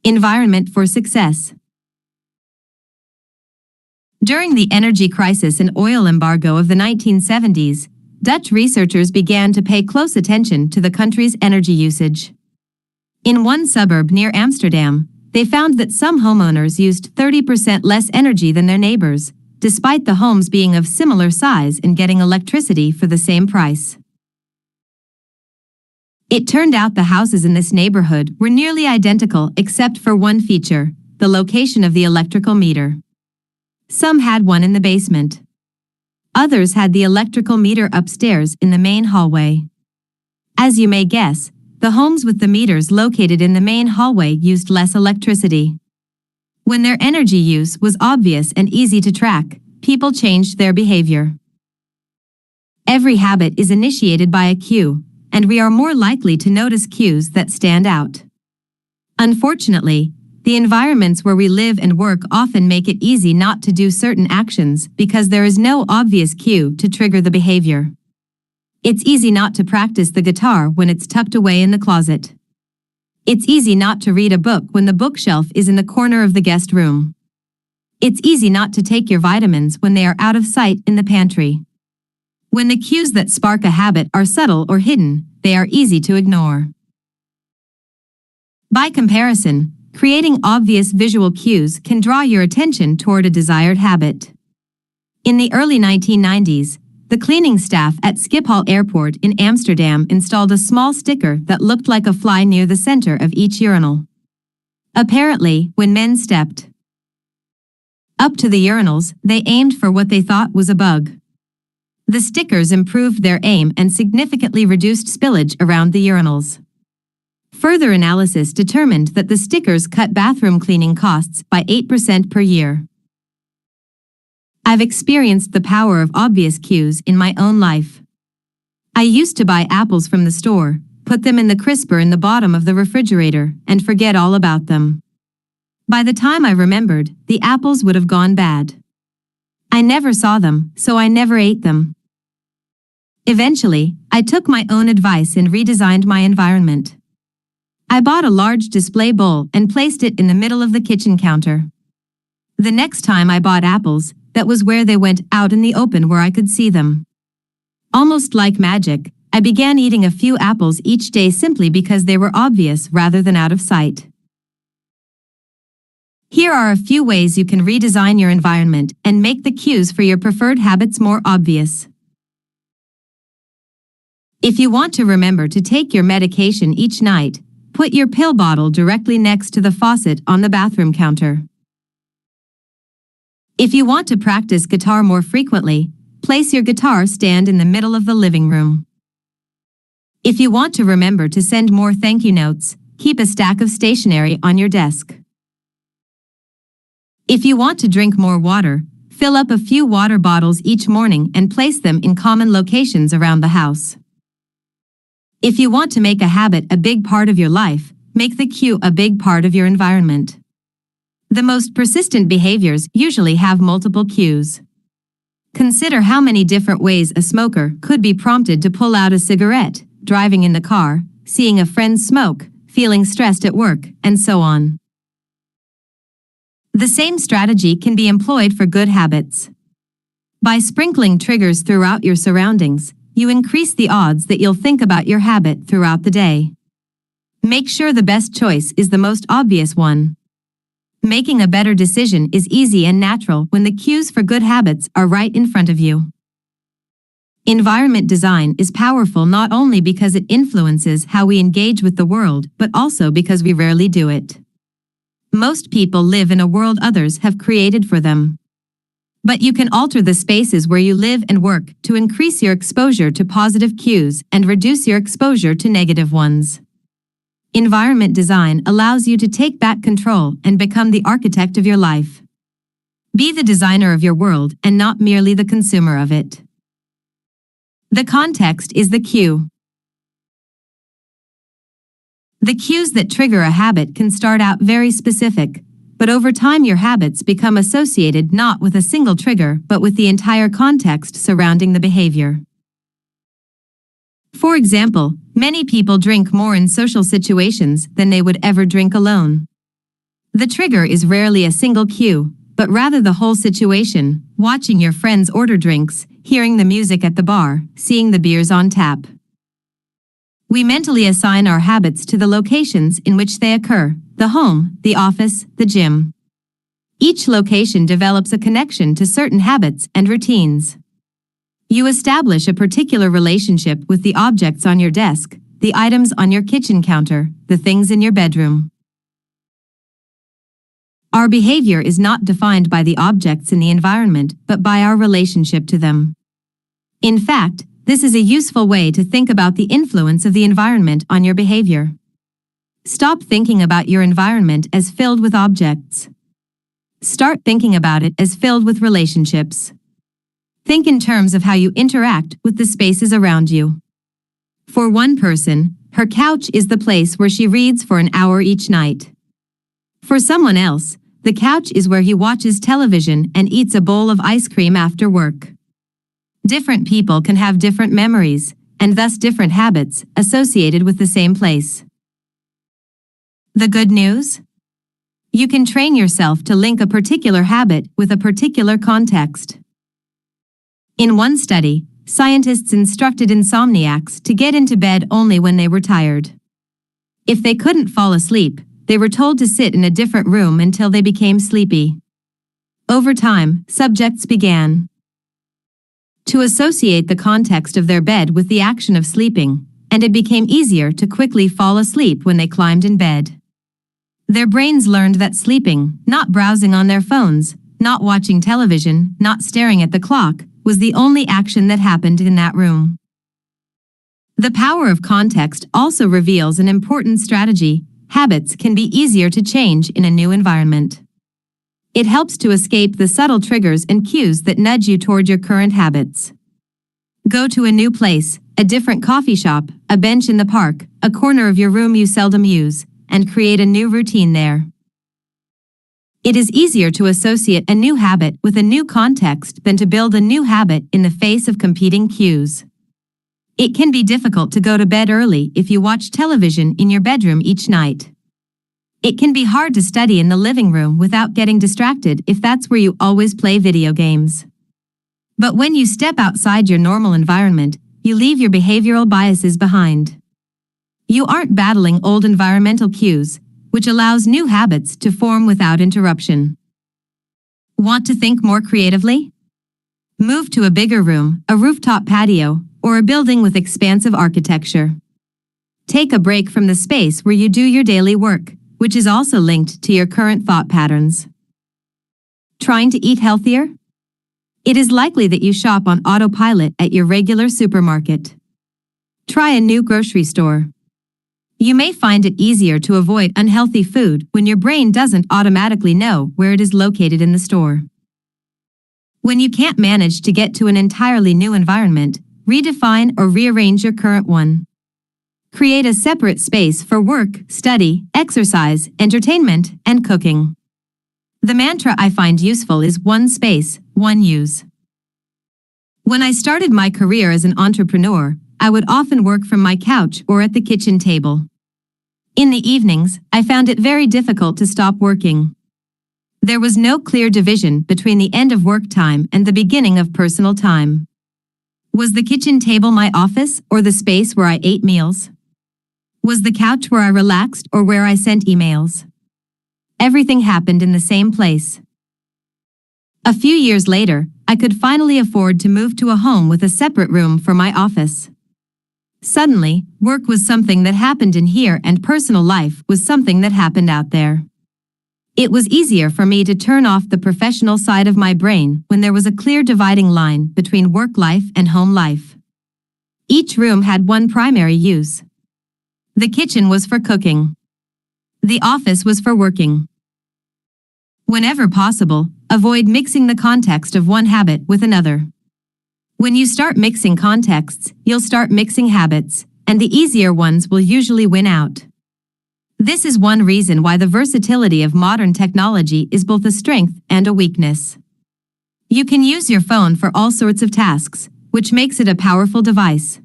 Environment for success. During the energy crisis and oil embargo of the 1970s, Dutch researchers began to pay close attention to the country's energy usage. In one suburb near Amsterdam, they found that some homeowners used 30% less energy than their neighbors, despite the homes being of similar size and getting electricity for the same price. It turned out the houses in this neighborhood were nearly identical except for one feature: the location of the electrical meter. Some had one in the basement. Others had the electrical meter upstairs in the main hallway. As you may guess, the homes with the meters located in the main hallway used less electricity. When their energy use was obvious and easy to track, people changed their behavior. Every habit is initiated by a cue, and we are more likely to notice cues that stand out. Unfortunately, the environments where we live and work often make it easy not to do certain actions because there is no obvious cue to trigger the behavior. It's easy not to practice the guitar when it's tucked away in the closet. It's easy not to read a book when the bookshelf is in the corner of the guest room. It's easy not to take your vitamins when they are out of sight in the pantry. When the cues that spark a habit are subtle or hidden, they are easy to ignore. By comparison, creating obvious visual cues can draw your attention toward a desired habit. In the early 1990s, the cleaning staff at Schiphol Airport in Amsterdam installed a small sticker that looked like a fly near the center of each urinal. Apparently, when men stepped up to the urinals, they aimed for what they thought was a bug. The stickers improved their aim and significantly reduced spillage around the urinals. Further analysis determined that the stickers cut bathroom cleaning costs by 8% per year. I've experienced the power of obvious cues in my own life. I used to buy apples from the store, put them in the crisper in the bottom of the refrigerator, and forget all about them. By the time I remembered, the apples would have gone bad. I never saw them, so I never ate them. Eventually, I took my own advice and redesigned my environment. I bought a large display bowl and placed it in the middle of the kitchen counter. The next time I bought apples, that was where they went, out in the open where I could see them. Almost like magic, I began eating a few apples each day simply because they were obvious rather than out of sight. Here are a few ways you can redesign your environment and make the cues for your preferred habits more obvious. If you want to remember to take your medication each night, put your pill bottle directly next to the faucet on the bathroom counter. If you want to practice guitar more frequently, place your guitar stand in the middle of the living room. If you want to remember to send more thank you notes, keep a stack of stationery on your desk. If you want to drink more water, fill up a few water bottles each morning and place them in common locations around the house. If you want to make a habit a big part of your life, make the cue a big part of your environment. The most persistent behaviors usually have multiple cues. Consider how many different ways a smoker could be prompted to pull out a cigarette, driving in the car, seeing a friend smoke, feeling stressed at work, and so on. The same strategy can be employed for good habits. By sprinkling triggers throughout your surroundings, you increase the odds that you'll think about your habit throughout the day. Make sure the best choice is the most obvious one. Making a better decision is easy and natural when the cues for good habits are right in front of you. Environment design is powerful not only because it influences how we engage with the world, but also because we rarely do it. Most people live in a world others have created for them. But you can alter the spaces where you live and work to increase your exposure to positive cues and reduce your exposure to negative ones. Environment design allows you to take back control and become the architect of your life. Be the designer of your world and not merely the consumer of it. The context is the cue. The cues that trigger a habit can start out very specific, but over time your habits become associated not with a single trigger but with the entire context surrounding the behavior. For example, many people drink more in social situations than they would ever drink alone. The trigger is rarely a single cue, but rather the whole situation, watching your friends order drinks, hearing the music at the bar, seeing the beers on tap. We mentally assign our habits to the locations in which they occur: the home, the office, the gym. Each location develops a connection to certain habits and routines. You establish a particular relationship with the objects on your desk, the items on your kitchen counter, the things in your bedroom. Our behavior is not defined by the objects in the environment, but by our relationship to them. In fact, this is a useful way to think about the influence of the environment on your behavior. Stop thinking about your environment as filled with objects. Start thinking about it as filled with relationships. Think in terms of how you interact with the spaces around you. For one person, her couch is the place where she reads for an hour each night. For someone else, the couch is where he watches television and eats a bowl of ice cream after work. Different people can have different memories, and thus different habits, associated with the same place. The good news? You can train yourself to link a particular habit with a particular context. In one study, scientists instructed insomniacs to get into bed only when they were tired. If they couldn't fall asleep, they were told to sit in a different room until they became sleepy. Over time, subjects began to associate the context of their bed with the action of sleeping, and it became easier to quickly fall asleep when they climbed in bed. Their brains learned that sleeping, not browsing on their phones, not watching television, not staring at the clock, was the only action that happened in that room. The power of context also reveals an important strategy: habits can be easier to change in a new environment. It helps to escape the subtle triggers and cues that nudge you toward your current habits. Go to a new place, a different coffee shop, a bench in the park, a corner of your room you seldom use, and create a new routine there. It is easier to associate a new habit with a new context than to build a new habit in the face of competing cues. It can be difficult to go to bed early if you watch television in your bedroom each night. It can be hard to study in the living room without getting distracted if that's where you always play video games. But when you step outside your normal environment, you leave your behavioral biases behind. You aren't battling old environmental cues, which allows new habits to form without interruption. Want to think more creatively? Move to a bigger room, a rooftop patio, or a building with expansive architecture. Take a break from the space where you do your daily work, which is also linked to your current thought patterns. Trying to eat healthier? It is likely that you shop on autopilot at your regular supermarket. Try a new grocery store. You may find it easier to avoid unhealthy food when your brain doesn't automatically know where it is located in the store. When you can't manage to get to an entirely new environment, redefine or rearrange your current one. Create a separate space for work, study, exercise, entertainment, and cooking. The mantra I find useful is one space, one use. When I started my career as an entrepreneur, I would often work from my couch or at the kitchen table. In the evenings, I found it very difficult to stop working. There was no clear division between the end of work time and the beginning of personal time. Was the kitchen table my office or the space where I ate meals? Was the couch where I relaxed or where I sent emails? Everything happened in the same place. A few years later, I could finally afford to move to a home with a separate room for my office. Suddenly, work was something that happened in here and personal life was something that happened out there. It was easier for me to turn off the professional side of my brain when there was a clear dividing line between work life and home life. Each room had one primary use. The kitchen was for cooking. The office was for working. Whenever possible, avoid mixing the context of one habit with another. When you start mixing contexts, you'll start mixing habits, and the easier ones will usually win out. This is one reason why the versatility of modern technology is both a strength and a weakness. You can use your phone for all sorts of tasks, which makes it a powerful device.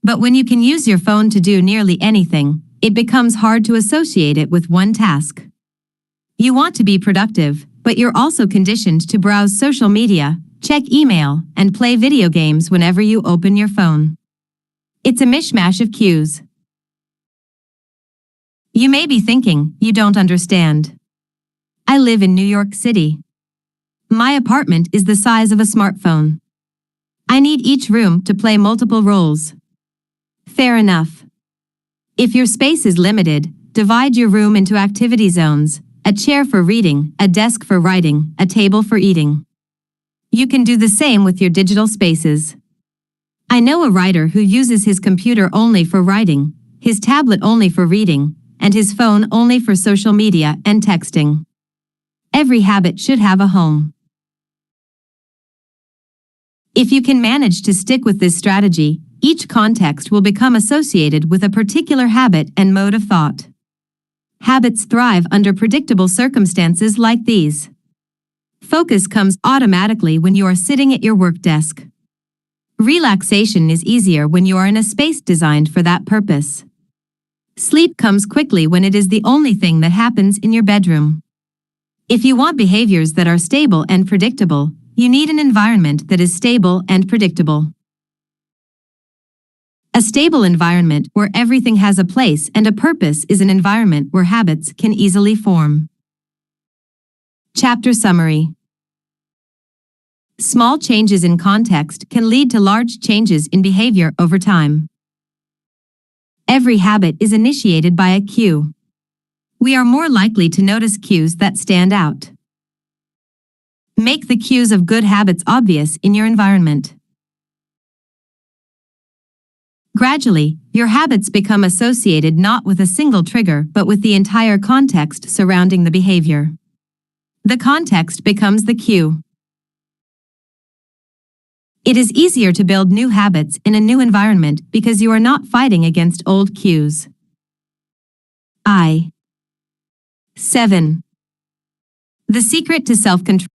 But when you can use your phone to do nearly anything, it becomes hard to associate it with one task. You want to be productive, but you're also conditioned to browse social media, check email, and play video games whenever you open your phone. It's a mishmash of cues. You may be thinking, you don't understand. I live in New York City. My apartment is the size of a smartphone. I need each room to play multiple roles. Fair enough. If your space is limited, divide your room into activity zones, a chair for reading, a desk for writing, a table for eating. You can do the same with your digital spaces. I know a writer who uses his computer only for writing, his tablet only for reading, and his phone only for social media and texting. Every habit should have a home. If you can manage to stick with this strategy, each context will become associated with a particular habit and mode of thought. Habits thrive under predictable circumstances like these. Focus comes automatically when you are sitting at your work desk. Relaxation is easier when you are in a space designed for that purpose. Sleep comes quickly when it is the only thing that happens in your bedroom. If you want behaviors that are stable and predictable, you need an environment that is stable and predictable. A stable environment where everything has a place and a purpose is an environment where habits can easily form. Chapter Summary. Small changes in context can lead to large changes in behavior over time. Every habit is initiated by a cue. We are more likely to notice cues that stand out. Make the cues of good habits obvious in your environment. Gradually, your habits become associated not with a single trigger but with the entire context surrounding the behavior. The context becomes the cue. It is easier to build new habits in a new environment because you are not fighting against old cues. 7. The secret to self-control.